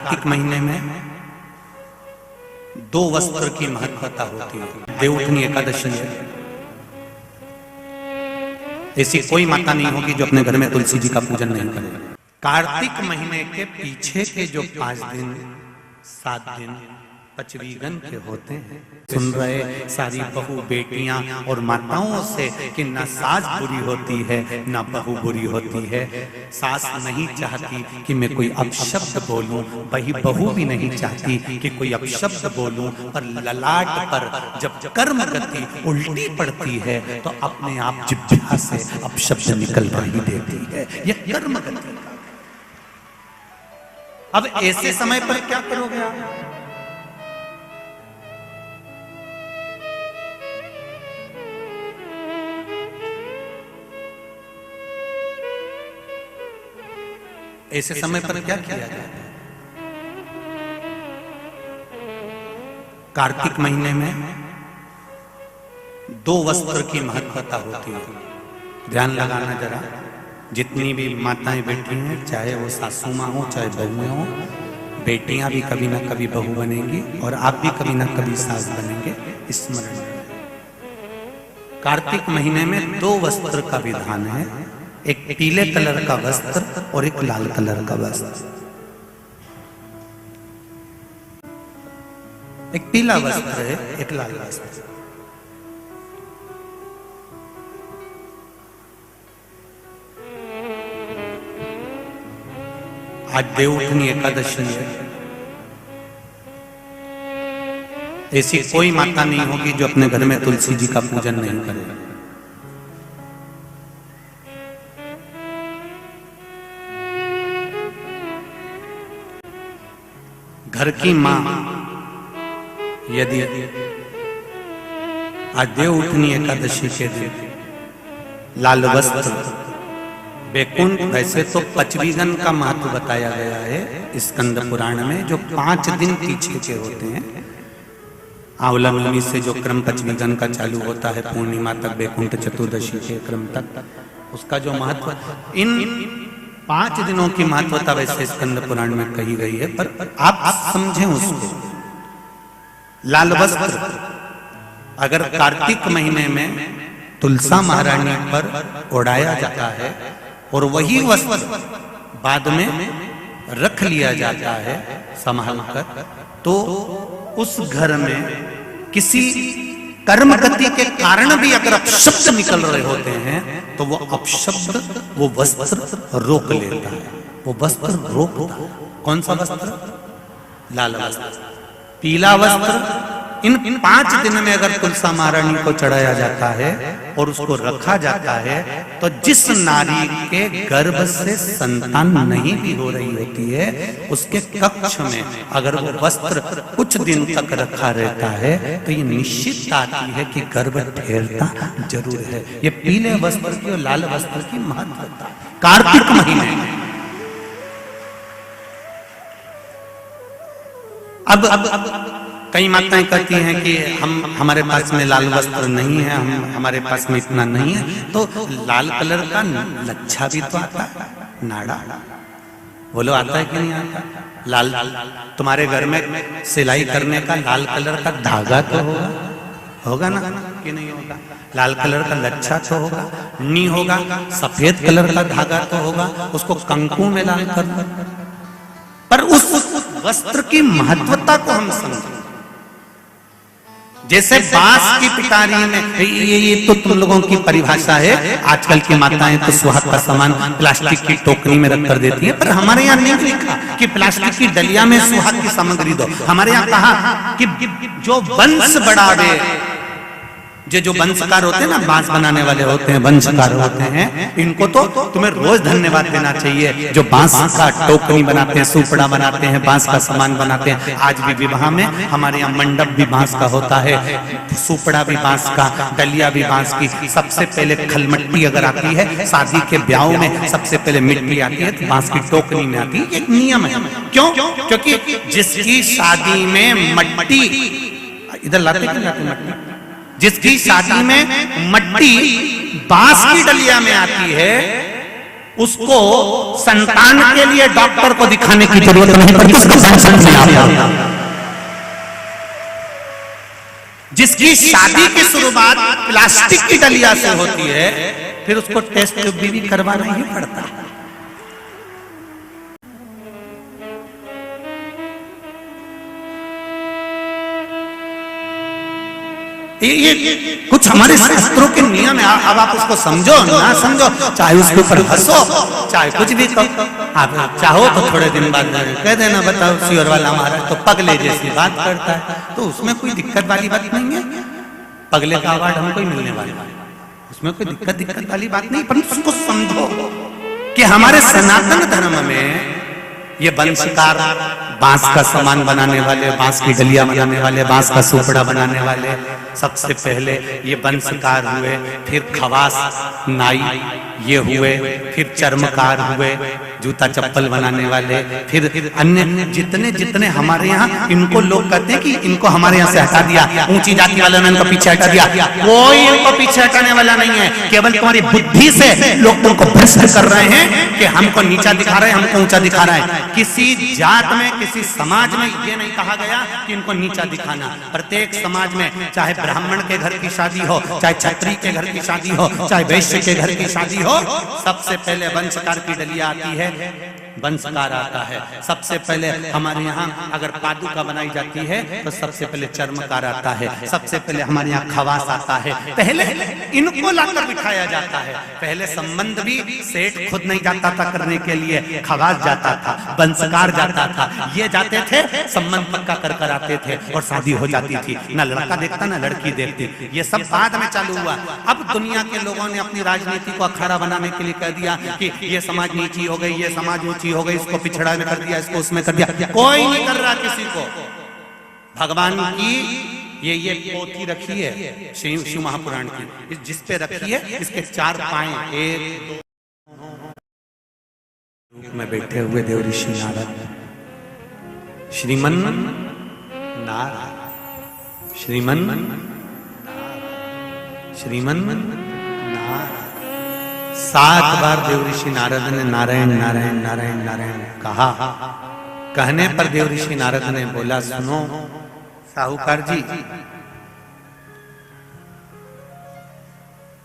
कार्तिक महीने में दो वस्त्र की महत्वता होती है। देवउठनी एकादशी है, ऐसी कोई माता नहीं होगी जो अपने घर में तुलसी जी का पूजन नहीं करे। कार्तिक महीने के पीछे के जो 5 दिन 7 दिन पचवीगन के होते हैं, सुन रहे सारी बहू बेटियां और माताओं से कि ना सास बुरी होती है ना बहू बुरी होती है। सास नहीं चाहती कि मैं कोई अपशब्द बोलूं, वही बहू भी नहीं चाहती कि कोई अपशब्द बोलूं, पर ललाट पर जब कर्म गति उल्टी पड़ती है तो अपने आप जिह्वा से अपशब्द निकल ही देती है। यह कर्म गति। अब ऐसे समय पर क्या करोगे आप? ऐसे समय पर क्या किया जाए? कार्तिक महीने में दो वस्त्र की महत्वता होती है। ध्यान लगाना जरा, जितनी भी माताएं बैठी हैं, चाहे वो सासू माँ हो चाहे बहुएं हो, बेटियां भी कभी ना कभी बहू बनेंगी और आप भी कभी ना कभी सास बनेंगे। स्मरण, कार्तिक महीने में दो वस्त्र का विधान है, एक पीले कलर का वस्त्र और एक लाल कलर का वस्त्र। एक पीला वस्त्र है, एक लाल वस्त्र। आज देवउठनी एकादशी है, ऐसी कोई माता नहीं होगी जो अपने घर में तुलसी जी का पूजन नहीं करे। घर की मां यदि आज देवउठनी एकादशी के दिन लाल वस्त्र, बैकुंठ, वैसे तो पचवीगन का महत्व बताया गया है स्कंद पुराण में, जो 5 दिन पीछे के होते हैं। आंवला नवमी से जो क्रम पचवीगन का चालू होता है, पूर्णिमा तक, बैकुंठ चतुर्दशी के क्रम तक, उसका जो महत्व, इन 5 दिनों की महत्वता वैसे स्कंद पुराण में कही गई है, पर आप समझें उसको। लाल वस्त्र अगर कार्तिक महीने में तुलसा महारानी पर ओढ़ाया जाता है और वही वस्त्र बाद में रख लिया जाता है संभाल कर, तो उस घर में किसी कर्म गति के कारण भी अगर अपशब्द निकल रहे होते हैं तो वो अपशब्द वो वस्त्र रोक लेता है, वो वस्त्र रोकता है। कौन सा वस्त्र? लाल वस्त्र, पीला वस्त्र। इन 5 दिन में अगर तुलसा महारानी को चढ़ाया जाता है और उसको रखा जाता है, तो जिस नारी के गर्भ से संतान नहीं भी हो रही होती है, उसके कक्ष में अगर वो वस्त्र कुछ दिन तक रखा रहता है तो ये निश्चित आती है कि गर्भ ठहरता जरूर है। ये पीले वस्त्र की और लाल वस्त्र की महत्वता कार्तिक महीने में। अब कई माताएं कहती हैं कि हमारे पास में लाल वस्त्र नहीं है, हमारे पास में इतना नहीं है, तो लाल कलर का लच्छा भी तो आता है, नाड़ा। बोलो आता है कि नहीं आता? लाल, तुम्हारे घर में सिलाई करने का लाल कलर का धागा तो होगा ना कि नहीं होगा? लाल कलर का लच्छा तो होगा, नहीं होगा सफेद कलर का धागा तो होगा, उसको कंकु में लाल कर। पर उस वस्त्र की महत्वता को हम समझें। जैसे बांस की पिटारी में, ये तो तुम लोगों की परिभाषा है, आजकल की माताएं तो सुहाग का सामान प्लास्टिक की टोकरी में रख कर देती है, पर हमारे यहाँ नहीं लिखा कि प्लास्टिक की डलिया में सुहाग की सामग्री दो। हमारे यहाँ कहा कि जो वंश बढ़ावे, जो वंशकार होते हैं ना, बांस बनाने वाले होते हैं, वंशकार होते हैं, इनको तो तुम्हें रोज धन्यवाद देना चाहिए, जो बांस का टोकरी बनाते हैं, सुपड़ा बनाते हैं, बांस का सामान बनाते हैं। आज भी विवाह में हमारे यहाँ मंडप भी बांस का होता है, सुपड़ा भी बांस का, डलिया भी बांस की। सबसे पहले खलमट्टी अगर आती है, शादी के ब्याह में सबसे पहले मिट्टी आती है तो बांस की टोकरी में आती है। एक नियम है। क्यों? क्योंकि जिसकी शादी में मट्टी, इधर लाते मट्टी, जिसकी शादी में मट्टी बांस की डलिया में आती है, उसको संतान के लिए डॉक्टर को दिखाने की जरूरत नहीं पड़ती, उसको संतान से आता। जिसकी शादी की शुरुआत प्लास्टिक की डलिया से होती है, फिर उसको टेस्ट ट्यूब भी करवाना ही पड़ता है। ये कुछ हमारे शास्त्रों के नियम है। अब आप उसको समझो ना समझो, चाहे उसके ऊपर हंसो, चाहे कुछ भी कहो, आप चाहो तो थोड़े दिन बाद कह देना, बताओ श्योर वाला महाराज तो पगले जैसी बात करता है, तो उसमें कोई दिक्कत वाली बात नहीं है। पगले का अवार्ड हमको ही मिलने वाला है, उसमें कोई दिक्कत वाली बात नहीं। पर उसको समझो कि हमारे सनातन धर्म में ये वंशकार, बांस का सामान बनाने वाले, बांस की डलिया बनाने वाले, बांस का सुपड़ा बनाने वाले, सबसे पहले ये वंशकार हुए, फिर खवास नाई ये हुए, फिर चर्मकार हुए, जूता चप्पल बनाने वाले, फिर अन्य जितने जितने हमारे यहाँ, इनको लोग कहते हैं कि इनको हमारे यहाँ से हटा दिया, ऊंची जाति वालों ने इनको पीछे हटा दिया। कोई इनको पीछे हटाने वाला नहीं है, केवल तुम्हारी बुद्धि से लोग तुमको भ्रष्ट कर रहे हैं कि हमको नीचा दिखा रहे हैं, हमको ऊंचा दिखा रहे हैं। किसी जात में, किसी समाज में ये नहीं कहा गया कि इनको नीचा दिखाना। प्रत्येक समाज में, चाहे ब्राह्मण के घर की शादी हो, चाहे क्षत्रिय के घर की शादी हो, चाहे वैश्य के घर की शादी हो, सबसे पहले वंशकार की डलिया आती है, वंशकार आता है। सबसे पहले हमारे यहाँ अगर पादुका बनाई जाती है तो सबसे पहले चर्मकार आता है, सबसे पहले हमारे यहाँ खवास आता है। पहले इनको लाकर बिठाया जाता है। पहले संबंध भी सेठ खुद नहीं जाता था करने के लिए, खवास जाता था, वंशकार जाता था, ये जाते थे, संबंध पक्का कर कर आते थे और शादी हो जाती थी। ना लड़का देखता ना लड़की देखती। ये सब बाद में चालू हुआ। अब दुनिया के लोगों ने अपनी राजनीति को अखाड़ा बनाने के लिए कह दिया कि ये समाज नीची हो गई, ये समाज ऊंची हो गई, इसको पिछड़ा में कर दिया, इसको उसमें कर दिया। कोई नहीं कर रहा किसी को। भगवान की ये पोथी रखी है शिव महापुराण की, जिस पे रखी है, इसके 4 पाए, 1 2 में बैठे हुए देव ऋषि नारद, श्रीमन नारायण, श्रीमन नारायण। 7 बार देव ऋषि नारद ने नारायण नारायण नारायण नारायण कहा। कहने पर देव ऋषि नारद ने बोला, सुनो साहूकार जी,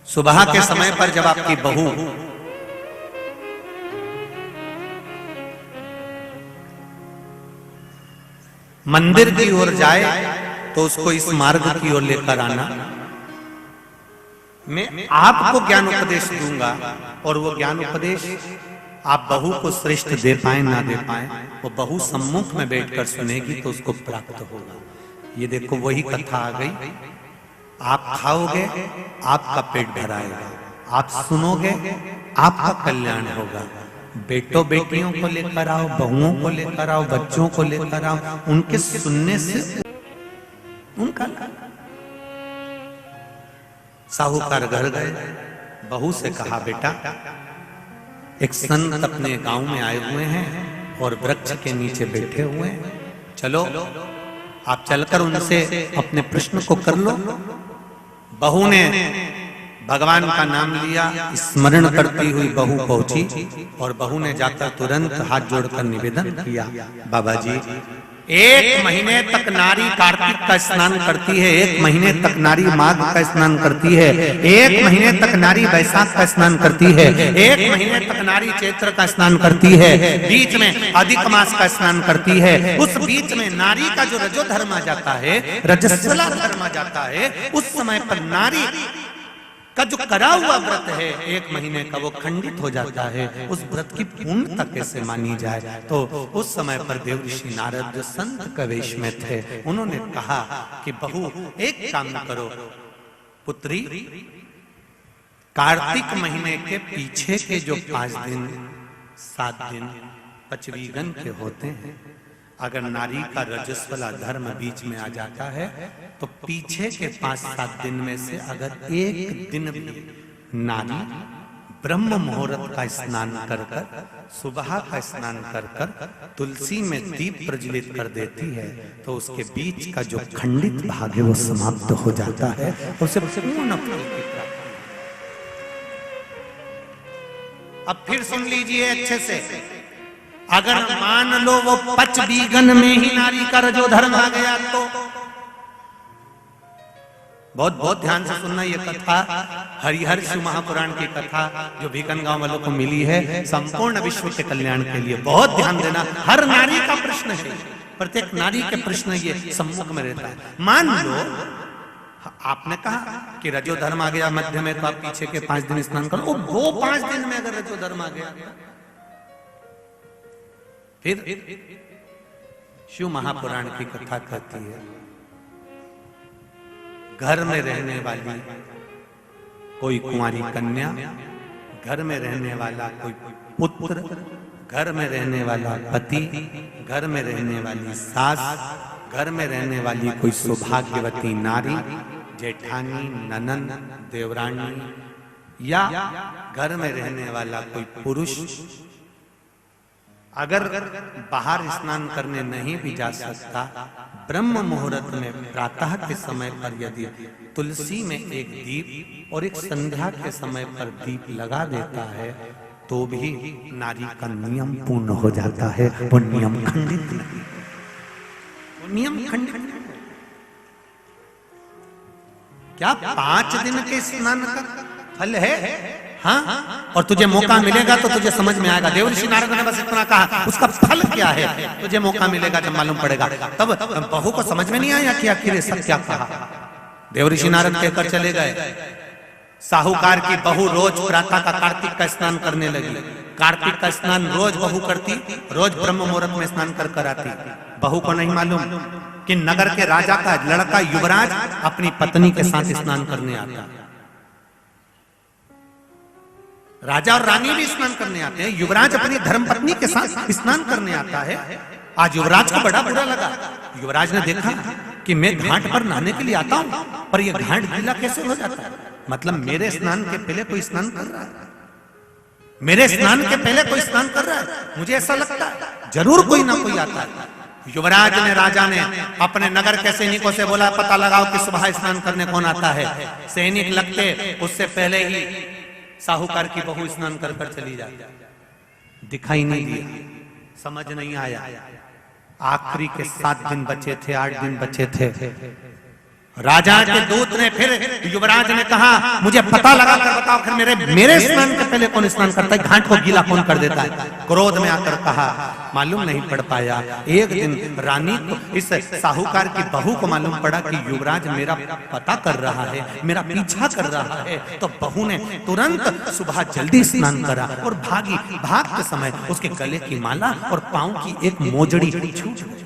सुबह के समय पर जब आपकी बहू मंदिर की ओर जाए तो उसको इस मार्ग की ओर लेकर आना। मैं आपको ज्ञान उपदेश दूंगा और वो ज्ञान उपदेश आप बहू को श्रेष्ठ दे पाए ना दे पाए, वो बहू सम्मुख में बैठकर सुनेगी तो उसको प्राप्त होगा। ये देखो वही कथा आ गई। आप खाओगे आपका पेट भराएगा, आप सुनोगे आपका कल्याण होगा। बेटों बेटियों को लेकर आओ, बहुओं को लेकर आओ, बच्चों को लेकर आओ, उनके सुनने से उनका। साहूकार घर गए, बहू से कहा, बेटा एक संत अपने गांव में आए हुए हैं और वृक्ष के नीचे बैठे हुए हैं, चलो आप चलकर उनसे अपने प्रश्न को कर लो। बहू ने भगवान का नाम लिया, स्मरण करती हुई बहू पहुंची और बहू ने जाकर तुरंत हाथ जोड़कर निवेदन किया, बाबा जी 1 महीने तक नारी कार्तिक का स्नान करती है, 1 महीने तक नारी माघ का स्नान करती है, 1 महीने तक नारी वैशाख का स्नान करती है, 1 महीने तक नारी चैत्र का स्नान करती है, बीच में अधिक मास का स्नान करती है। उस बीच में नारी का जो रजो धर्म आ जाता है, रजस्वला धर्म आ जाता है, उस समय पर नारी का जो करा हुआ व्रत है 1 महीने का, वो खंडित हो जाता है। उस व्रत की पूर्णता कैसे मानी जाए? तो उस समय पर देव ऋषि नारद जो संत के वेश में थे, उन्होंने कहा कि बहू एक काम करो पुत्री, कार्तिक महीने के पीछे के जो 5 दिन 7 दिन पचवीगन के होते हैं, अगर नारी का रजस्वला धर्म बीच में आ जाता है तो पीछे के 5-7 दिन में से अगर एक दिन भी नारी ब्रह्म मुहूर्त का स्नान कर कर, सुबह का स्नान कर कर तुलसी में दीप प्रज्वलित कर देती है तो उसके बीच का जो खंडित भाग है वो समाप्त हो जाता है, उसे पूर्ण फल की प्राप्ति। अब फिर सुन लीजिए अच्छे से, अगर मान लो वो पच बीगन में ही नारी का रजोधर्म आ गया तो बहुत बहुत ध्यान से सुनना, ये कथा हरिहर शिव महापुराण की कथा जो भीकन गांव वालों को मिली है संपूर्ण विश्व के कल्याण के लिए। बहुत ध्यान देना, हर नारी का प्रश्न है, प्रत्येक नारी के प्रश्न ये सम्मुख में रहता है। मान लो आपने कहा कि रजोधर्म आ गया मध्य में, तो आप पीछे के 5 दिन स्नान करो। वो 5 दिन में अगर रजोधर्म आ गया, फिर शिव महापुराण की कथा कहती है, घर में रहने वाली कोई कुंवारी कन्या, घर में रहने वाला कोई पुत्र, घर में रहने वाला पति, घर में रहने वाली सास, घर में रहने वाली कोई सौभाग्यवती नारी, जेठानी, ननन, देवरानी, या घर में रहने वाला कोई पुरुष अगर बाहर स्नान करने नहीं भी जा सकता, ब्रह्म मुहूर्त में प्रातः के समय पर यदि तुलसी में एक दीप और एक संध्या के समय पर दीप लगा देता है तो भी नारी का नियम पूर्ण हो जाता है। वो नियम खंडित नहीं, वो नियम खंडित नहीं। क्या 5 दिन के स्नान का फल है? हाँ, और तुझे मौका मिलेगा तो तुझे समझ में आएगा। देवर्षि नारद ने बस इतना कहा, उसका फल क्या है तुझे मौका मिलेगा जब मालूम पड़ेगा। तब बहू को समझ में नहीं आया कि आखिर सब क्या कहा। देवर्षि नारद कहकर चले गए। साहूकार की बहू रोज प्रातः का कार्तिक का स्नान करने लगी। कार्तिक का स्नान रोज बहू करती, रोज ब्रह्म मुहूर्त में स्नान कर आती। बहू को नहीं मालूम कि नगर के राजा का लड़का युवराज अपनी पत्नी के साथ स्नान करने आता। राजा और रानी भी स्नान करने आते हैं, युवराज अपनी धर्मपत्नी के साथ स्नान करने आता है। आज युवराज को बड़ा बुरा लगा। युवराज ने देखा कि मैं घाट पर नहाने के लिए आता हूं, पर यह घाट गीला कैसे हो जाता है? मतलब मेरे स्नान के पहले कोई स्नान कर रहा है, मेरे स्नान के पहले कोई स्नान कर रहा है। मुझे ऐसा लगता है जरूर कोई ना कोई आता है। युवराज ने, राजा ने अपने नगर के सैनिकों से बोला, पता लगाओ कि सुबह स्नान करने कौन आता है। सैनिक लगते उससे पहले ही साहूकार की बहू स्नान कर चली जाती। दिखाई नहीं दिया, समझ नहीं आया। आखिरी के 7 दिन बचे थे, 8 दिन बचे थे। राजा के दूत ने फिर युवराज ने कहा, मुझे पता लगा कर बताओ फिर मेरे स्नान के पहले कौन स्नान करता है, घाट को गीला कौन कर देता है। क्रोध में आकर कहा, मालूम नहीं पड़ पाया। एक दिन रानी को, इस साहूकार की बहू को मालूम पड़ा कि युवराज मेरा पता कर रहा है, मेरा पीछा कर रहा है। तो बहू ने तुरंत सुबह जल्दी स्नान करा और भागी। भागते समय उसके गले की माला और पांव की एक मोजड़ी छूट गई।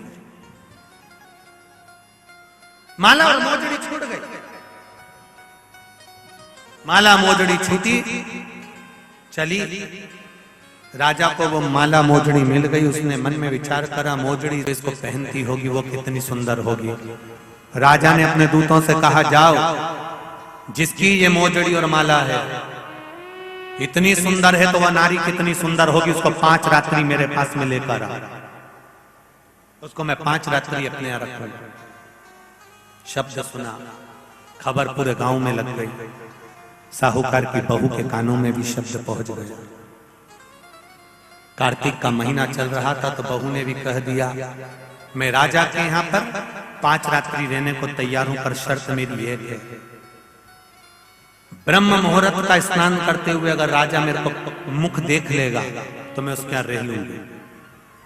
माला और मोजड़ी छूट गई। माला मोजड़ी छूटी, चली। राजा को वो माला मोजड़ी मिल गई। उसने मन में विचार करा, मोजड़ी इसको पहनती होगी वो कितनी सुंदर होगी। राजा ने अपने दूतों से कहा, जाओ, जिसकी ये मोजड़ी और माला है इतनी सुंदर है तो वह नारी कितनी सुंदर होगी, उसको 5 रात्रि मेरे पास में लेकर आ। उसको मैं 5 रात्रि अपने यहाँ रखूंगा। शब्द सुना, खबर पूरे गांव में लग गई। साहूकार की बहू के कानों में भी शब्द पहुंच गया। कार्तिक का महीना चल रहा था तो बहू ने भी कह दिया, मैं राजा के यहाँ पर 5 रात्रि रहने को तैयार हूं, पर शर्त मेरी एक है, ब्रह्म मुहूर्त का स्नान करते हुए अगर राजा मेरे को मुख देख लेगा तो मैं उसके यहाँ रह लूंगी।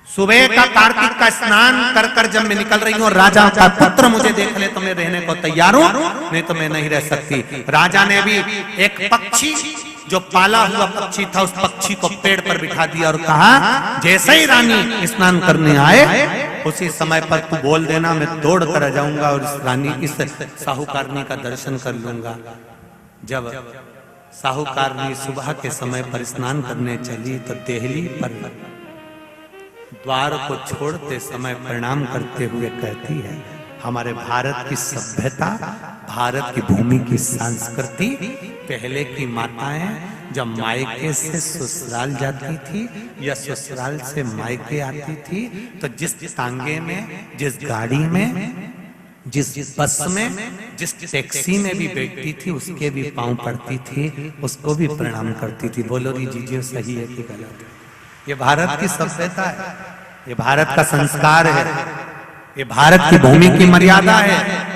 सुबह का कार्तिक का स्नान कर कर जब मैं निकल रही हूँ और राजा का पुत्र मुझे देख ले तो मैं रहने को तैयार हूँ, नहीं तो मैं नहीं रह सकती। राजा ने भी एक पक्षी, जो पाला हुआ पक्षी था, उस पक्षी को पेड़ पर बिठा दिया और कहा, जैसे ही रानी स्नान करने आए उसी समय पर तू बोल देना, मैं दौड़ कर आ जाऊंगा और इस रानी, इस साहूकारनी का दर्शन कर लूंगा। जब साहूकारनी सुबह के समय पर स्नान करने चली तो देहली पर द्वार को छोड़ते समय प्रणाम करते हुए कहती है, हमारे भारत की सभ्यता, भारत की भूमि की संस्कृति, पहले की माताएं जब मायके से ससुराल जाती थी या ससुराल से मायके आती थी तो जिस तांगे में, जिस गाड़ी में जिस बस में, जिस टैक्सी में भी बैठती थी उसके भी पांव पड़ती थी, उसको भी प्रणाम करती थी। बोलो री जीजिए सही है कि गलत है? ये भारत की सभ्यता है, ये भारत का संस्कार है, ये भारत की भूमि की मर्यादा है।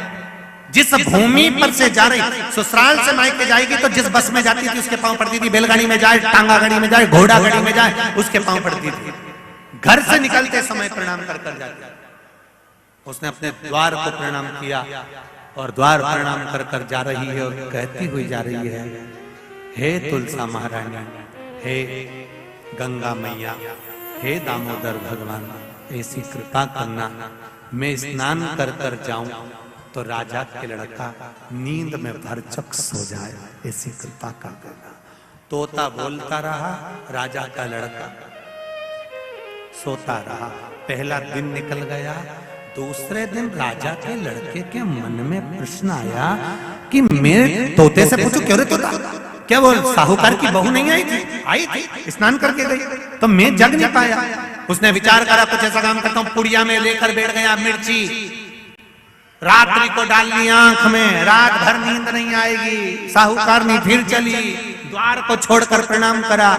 जिस भूमि पर से जा रही, ससुराल से मायके जाएगी तो जिस बस में जाती थी उसके पांव पड़ती थी, बैलगाड़ी में जाए, टांगा गाड़ी में जाए, घोड़ा गाड़ी में जाए, उसके पांव पड़ती थी। घर से निकलते समय प्रणाम कर कर जाती। उसने अपने द्वार को प्रणाम किया और द्वार प्रणाम कर कर जा रही है और कहती हुई जा रही है, हे तुलसा महारानी, हे गंगा मैया, हे दामोदर भगवान, ऐसी कृपा करना मैं स्नान कर कर जाऊं तो राजा के लड़का नींद में भरचक सो जाए, ऐसी कृपा कर देना। तोता बोलता रहा, राजा का लड़का सोता रहा। पहला दिन निकल गया। दूसरे दिन राजा के लड़के के मन में प्रश्न आया कि मैं तोते से पूछूं, क्यों रे तोता, क्या वो साहूकार की बहू नहीं आई थी? आई थी, स्नान करके गई, तो मैं जग नहीं पाया। उसने विचार करा, कुछ ऐसा काम करता हूं, पुड़िया में लेकर बैठ गया मिर्ची, रात्रि को डाल ली आंख में, रात भर नींद नहीं आएगी। साहूकार ने फिर चली, द्वार को छोड़कर प्रणाम करा,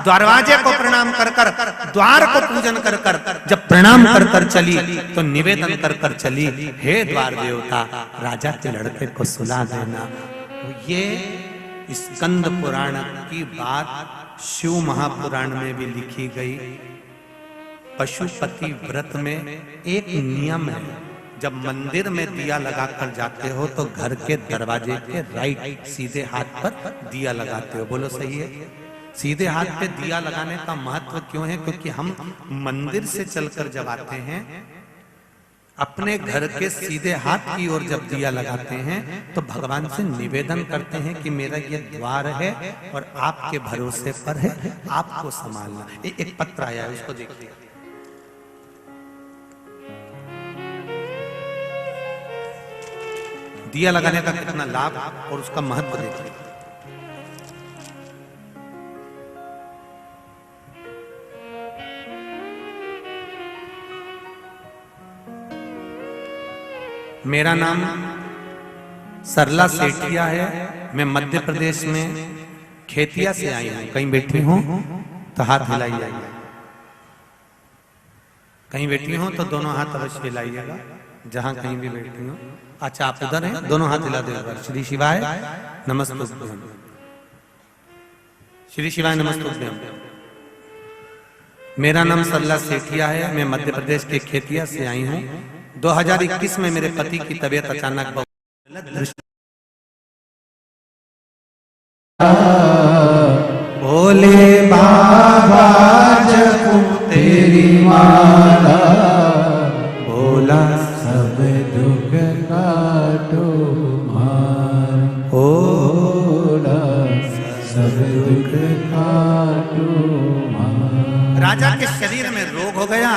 दरवाजे को प्रणाम कर कर, द्वार को पूजन कर कर, जब प्रणाम कर कर चली तो निवेदन कर कर चली, हे द्वार देवता, राजा के लड़के को सुला देना। ये स्कंद पुराण की बात शिव महापुराण में भी लिखी गई। पशुपति व्रत में एक नियम है, जब मंदिर में दिया लगाकर जाते हो तो घर के दरवाजे के राइट सीधे हाथ पर दिया लगाते हो। बोलो सही है? सीधे हाथ पे दिया लगाने का महत्व क्यों है? क्योंकि हम मंदिर से चलकर जब आते हैं, अपने घर के सीधे हाथ की ओर जब दिया लगाते हैं तो भगवान से निवेदन करते हैं कि मेरा ये द्वार है और आपके भरोसे पर है, आपको संभालना। एक पत्र आया है, उसको देखिए। दिया लगाने का कितना लाभ और उसका महत्व देखिए। मेरा नाम सरला सेठिया है, मैं मध्य प्रदेश में खेतिया से आई हूं। कहीं बैठी हूं तो हाथ हिलाइए, कहीं बैठी हूं तो दोनों हाथ अवश्य हिलाइएगा, जहां कहीं भी बैठी हूं। अच्छा, आप उधर हैं, दोनों हाथ हिला देगा। श्री शिवाय नमस्तुभ्यम, श्री शिवाय नमस्तुभ्यम। मेरा नाम सरला सेठिया है, मैं मध्य प्रदेश के खेतिया से आई हूँ। 2021 में मेरे पति की तबीयत अचानक भोले बाबा जपू तेरी माला, भोला सब दुख काटो मार, भोला सब दुख काटो मार। राजा के शरीर में रोग हो गया।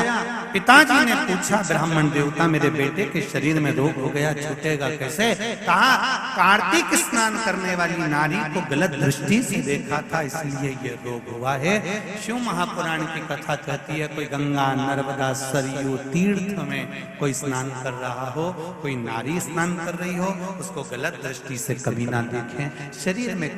पिताजी ने पूछा, ब्राह्मण देवता मेरे बेटे के शरीर में रोग हो गया, छूटेगा कैसे? कहा, कार्तिक स्नान करने वाली नारी को गलत दृष्टि से देखा था, इसलिए ये रोग हुआ है। शिव महापुराण की कथा कहती है, कोई गंगा, नर्मदा, सरयू तीर्थ में कोई स्नान कर रहा हो, कोई नारी स्नान कर रही हो, उसको गलत दृष्टि से कभी ना देखें। शरीर में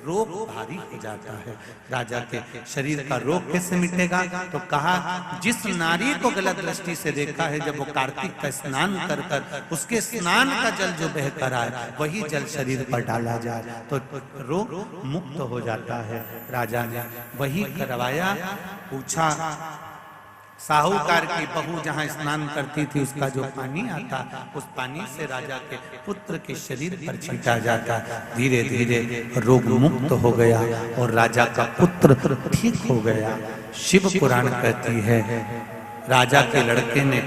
रोग भारी हो जाता है। राजा के शरीर का रोग कैसे मिटेगा? तो कहा, जिस नारी को गलत दृष्टि से देखा है, जब वो कार्तिक का स्नान कर कर उसके स्नान का जल जो बह कर आए, वही जल शरीर पर डाला जाए तो रोग मुक्त हो जाता है। राजा ने वही करवाया। पूछा, साहूकार की बहू जहां स्नान करती थी, उसका जो पानी आता, उस पानी से राजा के पुत्र के शरीर पर छींटा जाता। धीरे धीरे रोग मुक्त हो गया और राजा का पुत्र ठीक हो गया। शिव पुराण कहती है, राजा के लड़के ने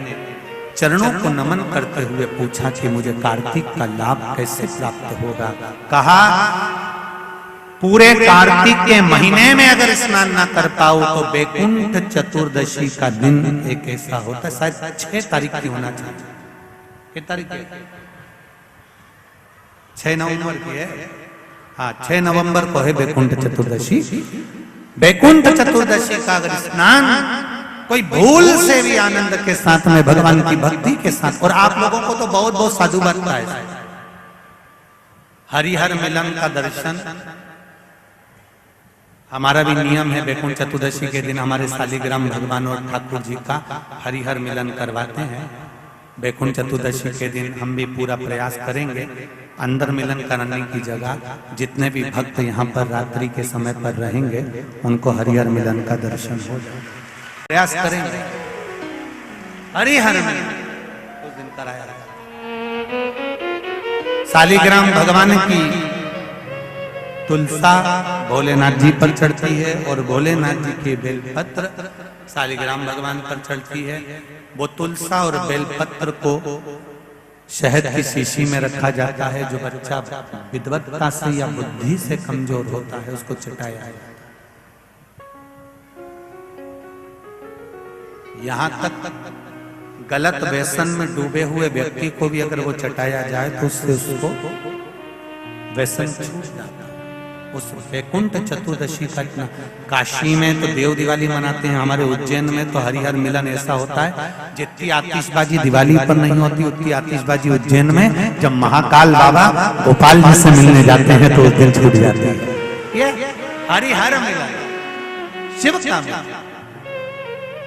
चरणों को नमन करते हुए पूछा कि मुझे कार्तिक का लाभ कैसे प्राप्त होगा? कहा, पूरे कार्तिक के महीने में अगर स्नान ना कर पाओ तो बैकुंठ चतुर्दशी का दिन एक ऐसा होता है, शायद 6 तारीख की होना चाहिए। कितनी तारीख की? 6 नवंबर की है। हाँ, 6 नवंबर को है बैकुंठ चतुर्दशी। बैकुंठ चतुर्दशी का अगर स्नान कोई भूल से भी आनंद के साथ में भगवान की भक्ति के साथ। और आप लोगों को तो बहुत बहुत साधु बनता है। हरिहर मिलन का दर्शन हमारा भी नियम है। वैकुंठ चतुर्दशी के दिन हमारे शालिग्राम भगवान और ठाकुर जी का हरिहर मिलन करवाते हैं। वैकुंठ चतुर्दशी के दिन हम भी पूरा प्रयास करेंगे अंदर मिलन कराने की जगह जितने भी भक्त यहाँ पर रात्रि के समय पर रहेंगे उनको हरिहर मिलन का दर्शन हो जाए। प्रयास करेंगे हरिहर मिलन उस दिन कराया जाए। शालिग्राम भगवान की तुलसा भोलेनाथ जी पर चढ़ती है और भोलेनाथ जी के बेलपत्र शालिग्राम भगवान पर चढ़ती है। वो तुलसा और बेलपत्र को शहद की शीशी में रखा जाता है। जो बच्चा विद्वत्ता से या बुद्धि से कमजोर होता है उसको चटाया जाता है। यहाँ तक गलत व्यसन में डूबे हुए व्यक्ति को भी अगर वो चटाया जाए तो उससे उसको व्यसन छूट जाता है। उस वैकुंठ चतुर्दशी का इतना, काशी में तो देव दिवाली मनाते हैं, हमारे उज्जैन में तो हरिहर मिलन ऐसा होता है जितनी आतिशबाजी दिवाली पर नहीं होती उतनी आतिशबाजी उज्जैन में जब महाकाल बाबा गोपाल जी से मिलने जाते हैं तो उस दिन छूट जाती है। ये हरिहर मिलन शिव का मिलन।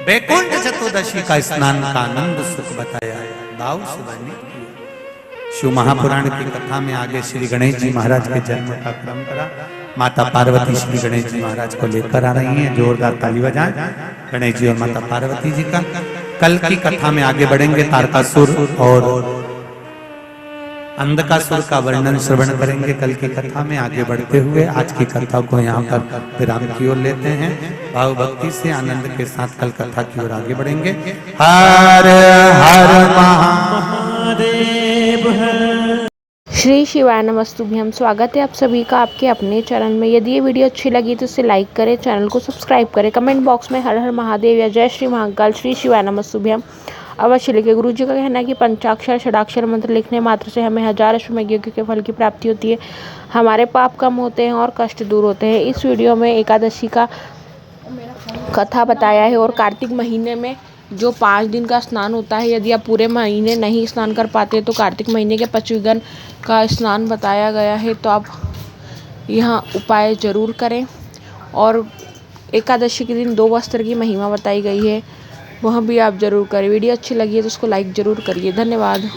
वैकुंठ चतुर्दशी का स्नान का आनंद सुख बताया भाव से वर्णित किया। शिव महापुराण की कथा में आगे श्री गणेश जी महाराज के जन्म का परंपरा माता पार्वती श्री गणेश जी महाराज को लेकर आ रही हैं। जोरदार ताली बजाएं गणेश जी और माता पार्वती जी का। कल की कथा में आगे बढ़ेंगे। तारकासुर और अंधकासुर का वर्णन श्रवण करेंगे कल की कथा में। आगे बढ़ते हुए आज की कथा को यहाँ पर विराम की ओर लेते हैं। भाव भक्ति से आनंद के साथ कल कथा की ओर आगे बढ़ेंगे। हर हर महादेव। श्री शिवाय नमस्तुभ्यम। स्वागत है आप सभी का आपके अपने चैनल में। यदि ये वीडियो अच्छी लगी तो इसे लाइक करें, चैनल को सब्सक्राइब करें, कमेंट बॉक्स में हर हर महादेव या जय श्री महाकाल श्री शिवाय नमस्तुभ्यम अवश्य लिखे। गुरु जी का कहना है कि पंचाक्षर षडाक्षर मंत्र लिखने मात्र से हमें 1000 अश्वमेध यज्ञ के फल की प्राप्ति होती है, हमारे पाप कम होते हैं और कष्ट दूर होते हैं। इस वीडियो में एकादशी का कथा बताया है और कार्तिक महीने में जो 5 दिन का स्नान होता है, यदि आप पूरे महीने नहीं स्नान कर पाते तो कार्तिक महीने के पचवीगन का स्नान बताया गया है। तो आप यहाँ उपाय जरूर करें। और एकादशी के दिन 2 वस्त्र की महिमा बताई गई है, वह भी आप जरूर करें। वीडियो अच्छी लगी है तो उसको लाइक जरूर करिए। धन्यवाद।